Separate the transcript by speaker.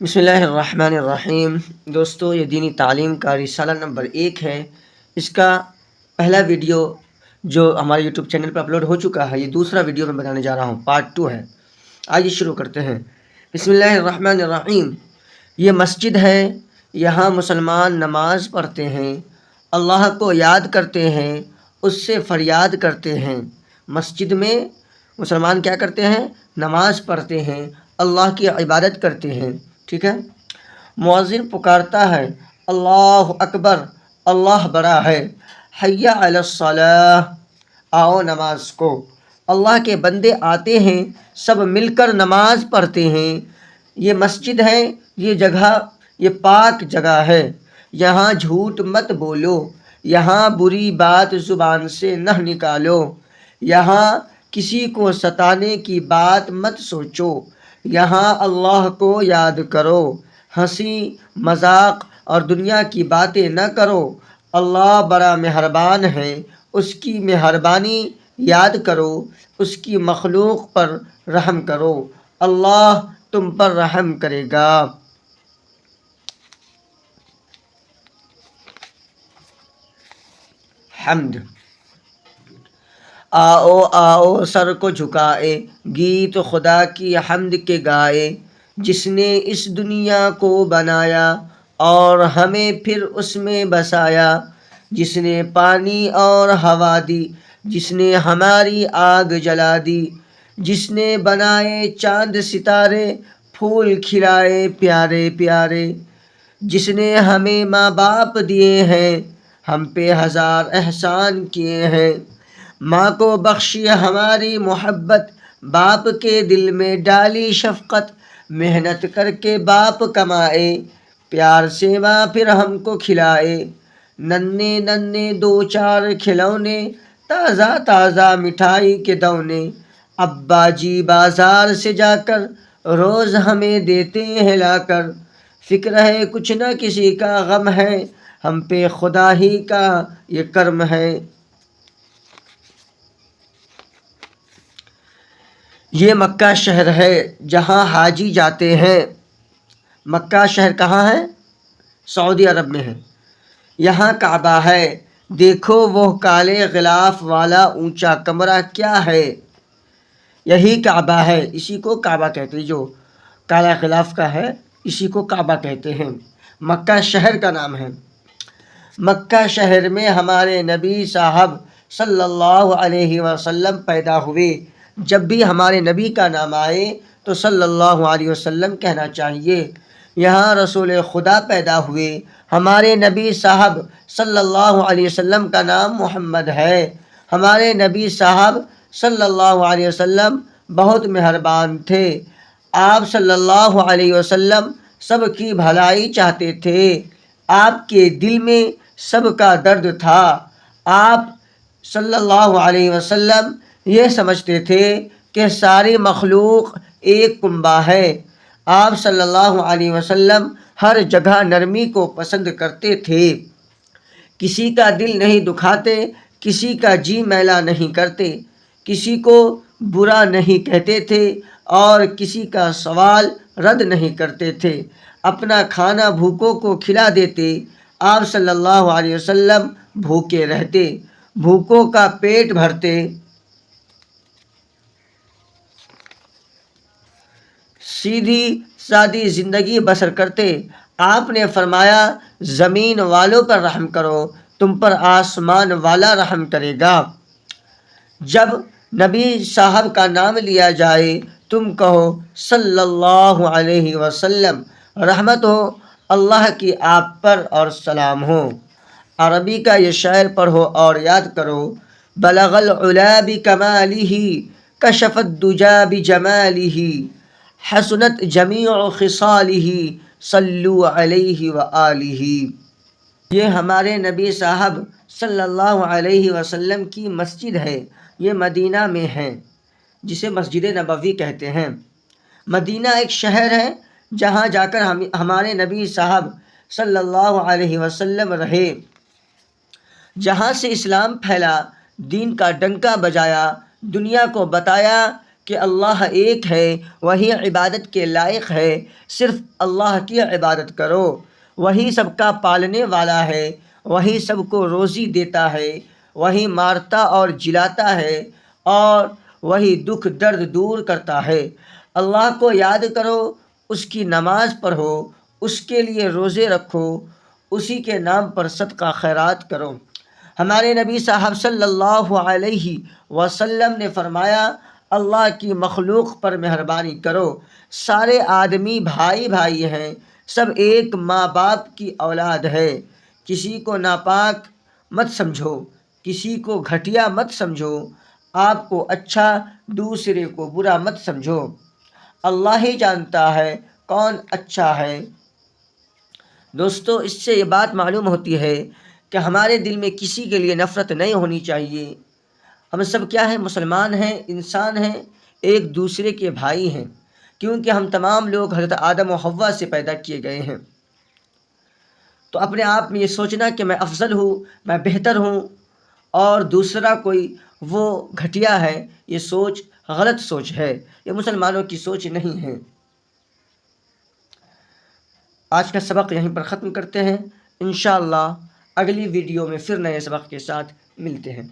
Speaker 1: بسم اللہ الرحمن الرحیم۔ دوستو، یہ دینی تعلیم کا رسالہ نمبر 1 ہے۔ اس کا پہلا ویڈیو جو ہمارے یوٹیوب چینل پر اپلوڈ ہو چکا ہے، یہ دوسرا ویڈیو میں بتانے جا رہا ہوں، پارٹ 2 ہے۔ آئیے شروع کرتے ہیں۔ بسم اللہ الرحمن الرحیم۔ یہ مسجد ہے، یہاں مسلمان نماز پڑھتے ہیں، اللہ کو یاد کرتے ہیں، اس سے فریاد کرتے ہیں۔ مسجد میں مسلمان کیا کرتے ہیں؟ نماز پڑھتے ہیں، اللہ کی عبادت کرتے ہیں، ٹھیک ہے۔ مؤذن پکارتا ہے، اللہ اکبر، اللہ بڑا ہے، حی علی الصلاۃ، آؤ نماز کو۔ اللہ کے بندے آتے ہیں، سب مل کر نماز پڑھتے ہیں۔ یہ مسجد ہے، یہ جگہ، یہ پاک جگہ ہے، یہاں جھوٹ مت بولو، یہاں بری بات زبان سے نہ نکالو، یہاں کسی کو ستانے کی بات مت سوچو، یہاں اللہ کو یاد کرو، ہنسی مذاق اور دنیا کی باتیں نہ کرو۔ اللہ بڑا مہربان ہے، اس کی مہربانی یاد کرو، اس کی مخلوق پر رحم کرو، اللہ تم پر رحم کرے گا۔ حمد۔ آؤ آؤ سر کو جھکائے، گیت خدا کی حمد کے گائے، جس نے اس دنیا کو بنایا اور ہمیں پھر اس میں بسایا، جس نے پانی اور ہوا دی، جس نے ہماری آگ جلا دی، جس نے بنائے چاند ستارے، پھول کھلائے پیارے پیارے، جس نے ہمیں ماں باپ دیے ہیں، ہم پہ ہزار احسان کیے ہیں، ماں کو بخشی ہماری محبت، باپ کے دل میں ڈالی شفقت، محنت کر کے باپ کمائے، پیار سے ماں پھر ہم کو کھلائے، ننھے ننھے 2-4 کھلونے، تازہ تازہ مٹھائی کے دونے، ابا جی بازار سے جا کر روز ہمیں دیتے ہیں لا کر، فکر ہے کچھ نہ کسی کا غم ہے، ہم پہ خدا ہی کا یہ کرم ہے۔ یہ مکہ شہر ہے جہاں حاجی جاتے ہیں۔ مکہ شہر کہاں ہے؟ سعودی عرب میں ہے۔ یہاں کعبہ ہے، دیکھو وہ کالے غلاف والا اونچا کمرہ کیا ہے؟ یہی کعبہ ہے، اسی کو کعبہ کہتے ہیں، جو کالا غلاف کا ہے اسی کو کعبہ کہتے ہیں۔ مکہ شہر کا نام ہے۔ مکہ شہر میں ہمارے نبی صاحب صلی اللہ علیہ وسلم پیدا ہوئے۔ جب بھی ہمارے نبی کا نام آئے تو صلی اللہ علیہ وسلم کہنا چاہیے۔ یہاں رسول خدا پیدا ہوئے۔ ہمارے نبی صاحب صلی اللہ علیہ وسلم کا نام محمد ہے۔ ہمارے نبی صاحب صلی اللہ علیہ وسلم بہت مہربان تھے۔ آپ صلی اللہ علیہ وسلم سب کی بھلائی چاہتے تھے۔ آپ کے دل میں سب کا درد تھا۔ آپ صلی اللہ علیہ وسلم یہ سمجھتے تھے کہ ساری مخلوق ایک کنبہ ہے۔ آپ صلی اللہ علیہ وسلم ہر جگہ نرمی کو پسند کرتے تھے، کسی کا دل نہیں دکھاتے، کسی کا جی میلا نہیں کرتے، کسی کو برا نہیں کہتے تھے اور کسی کا سوال رد نہیں کرتے تھے، اپنا کھانا بھوکوں کو کھلا دیتے۔ آپ صلی اللہ علیہ وسلم بھوکے رہتے، بھوکوں کا پیٹ بھرتے، سیدھی سادی زندگی بسر کرتے۔ آپ نے فرمایا، زمین والوں پر رحم کرو، تم پر آسمان والا رحم کرے گا۔ جب نبی صاحب کا نام لیا جائے تم کہو صلی اللہ علیہ وسلم، رحمت ہو اللہ کی آپ پر اور سلام ہو۔ عربی کا یہ شعر پڑھو اور یاد کرو، بلغ العلا بکمالہ، کشف الدجا بجمالہ، حسنت جمیع خصالہ، صلو علیہ وآلہ۔ یہ ہمارے نبی صاحب صلی اللہ علیہ وسلم کی مسجد ہے۔ یہ مدینہ میں ہے، جسے مسجد نبوی کہتے ہیں۔ مدینہ ایک شہر ہے جہاں جا کر ہمارے نبی صاحب صلی اللہ علیہ وسلم رہے، جہاں سے اسلام پھیلا، دین کا ڈنکا بجایا، دنیا کو بتایا کہ اللہ ایک ہے، وہی عبادت کے لائق ہے، صرف اللہ کی عبادت کرو، وہی سب کا پالنے والا ہے، وہی سب کو روزی دیتا ہے، وہی مارتا اور جلاتا ہے، اور وہی دکھ درد دور کرتا ہے۔ اللہ کو یاد کرو، اس کی نماز پڑھو، اس کے لیے روزے رکھو، اسی کے نام پر صدقہ خیرات کرو۔ ہمارے نبی صاحب صلی اللہ علیہ وسلم نے فرمایا، اللہ کی مخلوق پر مہربانی کرو، سارے آدمی بھائی بھائی ہیں، سب ایک ماں باپ کی اولاد ہے، کسی کو ناپاک مت سمجھو، کسی کو گھٹیا مت سمجھو، آپ کو اچھا دوسرے کو برا مت سمجھو، اللہ ہی جانتا ہے کون اچھا ہے۔ دوستو، اس سے یہ بات معلوم ہوتی ہے کہ ہمارے دل میں کسی کے لیے نفرت نہیں ہونی چاہیے۔ ہم سب کیا ہیں؟ مسلمان ہیں، انسان ہیں، ایک دوسرے کے بھائی ہیں، کیونکہ ہم تمام لوگ حضرت آدم و حوا سے پیدا کیے گئے ہیں۔ تو اپنے آپ میں یہ سوچنا کہ میں افضل ہوں، میں بہتر ہوں، اور دوسرا کوئی وہ گھٹیا ہے، یہ سوچ غلط سوچ ہے، یہ مسلمانوں کی سوچ نہیں ہے۔ آج کا سبق یہیں پر ختم کرتے ہیں، انشاءاللہ اگلی ویڈیو میں پھر نئے سبق کے ساتھ ملتے ہیں۔